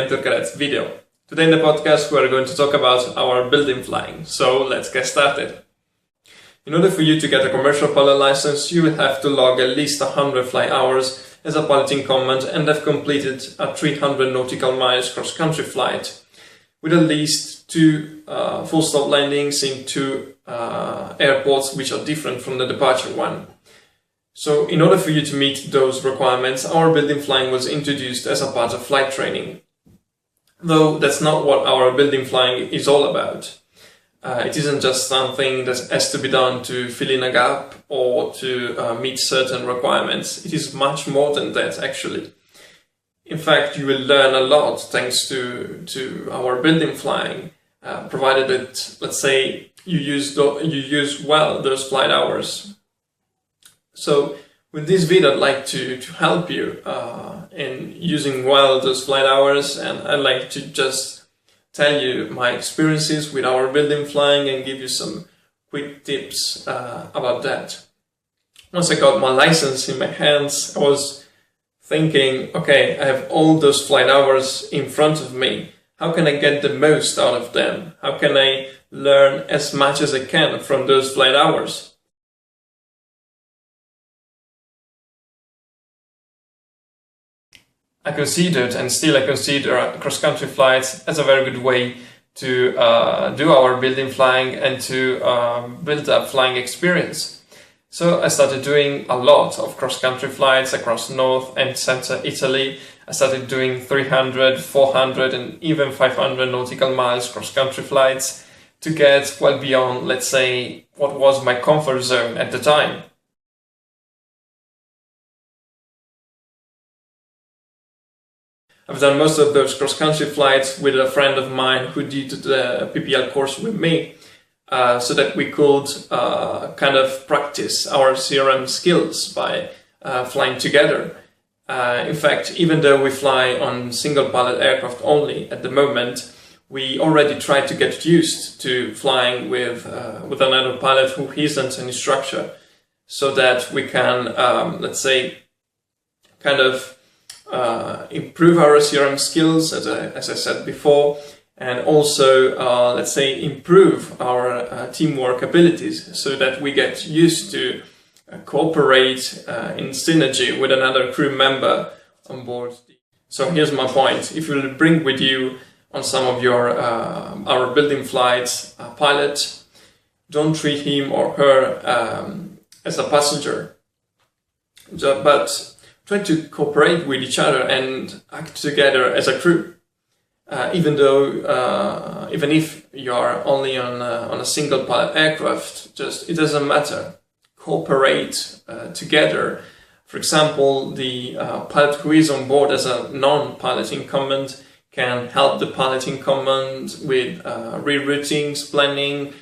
Mentour Cadets video. Today in the podcast we are going to talk about our building flying, so let's get started. In order for you to get a commercial pilot license, you will have to log at least 100 flight hours as a piloting command and have completed a 300 nautical miles cross-country flight with at least 2 full stop landings in 2 airports which are different from the departure one. So in order for you to meet those requirements, our building flying was introduced as a part of flight training. Though that's not what our building flying is all about. It isn't just something that has to be done to fill in a gap or to meet certain requirements. It is much more than that, actually. In fact, you will learn a lot thanks to our building flying, provided that, let's say, you use well those flight hours. So with this video, I'd like to help you in using well those flight hours, and I'd like to just tell you my experiences with our building flying and give you some quick tips about that. Once I got my license in my hands, I was thinking, okay, I have all those flight hours in front of me. How can I get the most out of them? How can I learn as much as I can from those flight hours? I considered, and still I consider, cross-country flights as a very good way to do our building flying and to build up flying experience. So I started doing a lot of cross-country flights across North and Central Italy. I started doing 300, 400 and even 500 nautical miles cross-country flights to get well beyond, let's say, what was my comfort zone at the time. I've done most of those cross-country flights with a friend of mine who did the PPL course with me, so that we could kind of practice our CRM skills by flying together. In fact, even though we fly on single pilot aircraft only at the moment, we already try to get used to flying with another pilot who isn't an instructor, so that we can, let's say, kind of improve our CRM skills, as I said before, and also, let's say, improve our teamwork abilities so that we get used to cooperate in synergy with another crew member on board. So here's my point. If you will bring with you on some of your our building flights a pilot, don't treat him or her as a passenger, but try to cooperate with each other and act together as a crew. Even if you are only on a single pilot aircraft, it doesn't matter. Cooperate together. For example, the pilot who is on board as a non-piloting command can help the piloting command with reroutings, planning,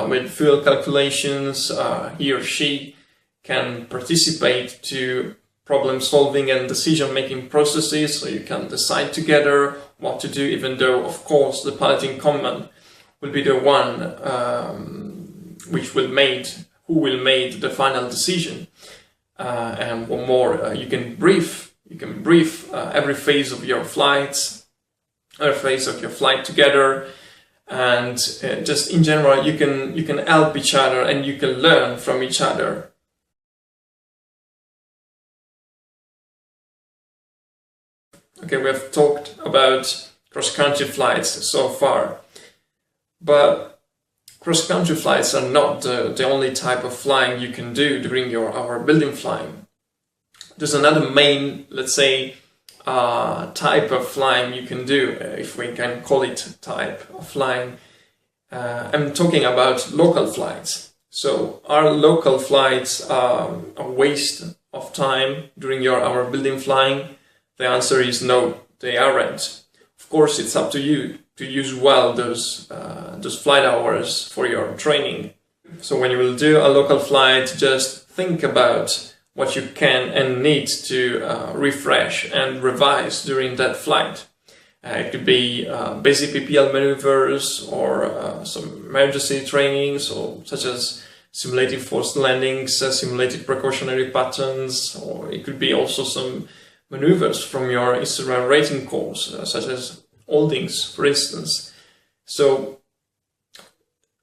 with fuel calculations. He or she can participate to problem solving and decision making processes, so you can decide together what to do, even though of course the piloting command will be the one who will make the final decision. And one more, you can brief every phase of your flights, together, and just in general you can help each other and you can learn from each other. Okay, we have talked about cross-country flights so far, but cross-country flights are not the only type of flying you can do during our building flying. There's another main, let's say, type of flying you can do, if we can call it type of flying. I'm talking about local flights. So are local flights a waste of time during our building flying? The answer is no, they aren't. Of course, it's up to you to use well those flight hours for your training. So when you will do a local flight, just think about what you can and need to refresh and revise during that flight. It could be basic PPL maneuvers or some emergency trainings, such as simulated forced landings, simulated precautionary patterns, or it could be also some maneuvers from your Instagram rating course, such as holdings, for instance. So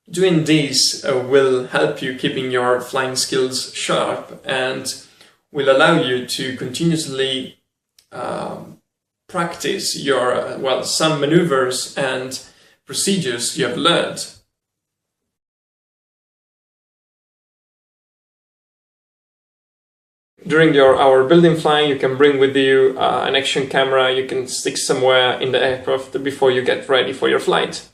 doing this will help you keeping your flying skills sharp and will allow you to continuously practice your, some maneuvers and procedures you have learned. During our building flying, you can bring with you an action camera you can stick somewhere in the aircraft before you get ready for your flight.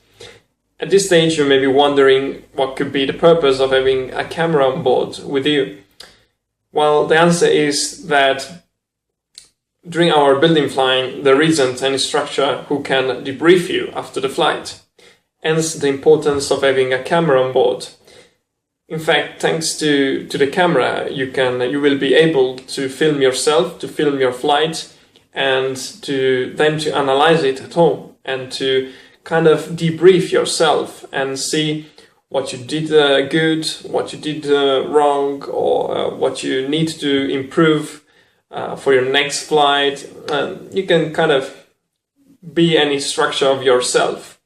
At this stage, you may be wondering what could be the purpose of having a camera on board with you. Well, the answer is that during our building flying, there isn't an instructor who can debrief you after the flight. Hence the importance of having a camera on board. In fact, thanks to the camera, you will be able to film yourself, to film your flight, and to analyze it at home and to kind of debrief yourself and see what you did good, what you did wrong, or what you need to improve for your next flight. You can kind of be an instructor of yourself.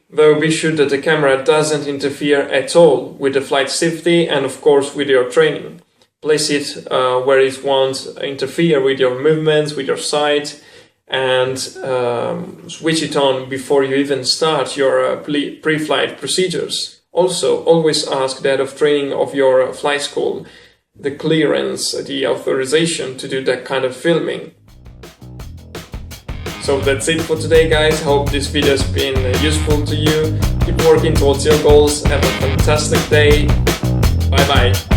Though be sure that the camera doesn't interfere at all with the flight safety and of course with your training. Place it where it won't interfere with your movements, with your sight, and switch it on before you even start your pre-flight procedures. Also, always ask the head of training of your flight school the clearance, the authorization to do that kind of filming. So that's it for today, guys. Hope this video has been useful to you. Keep working towards your goals. Have a fantastic day. Bye bye.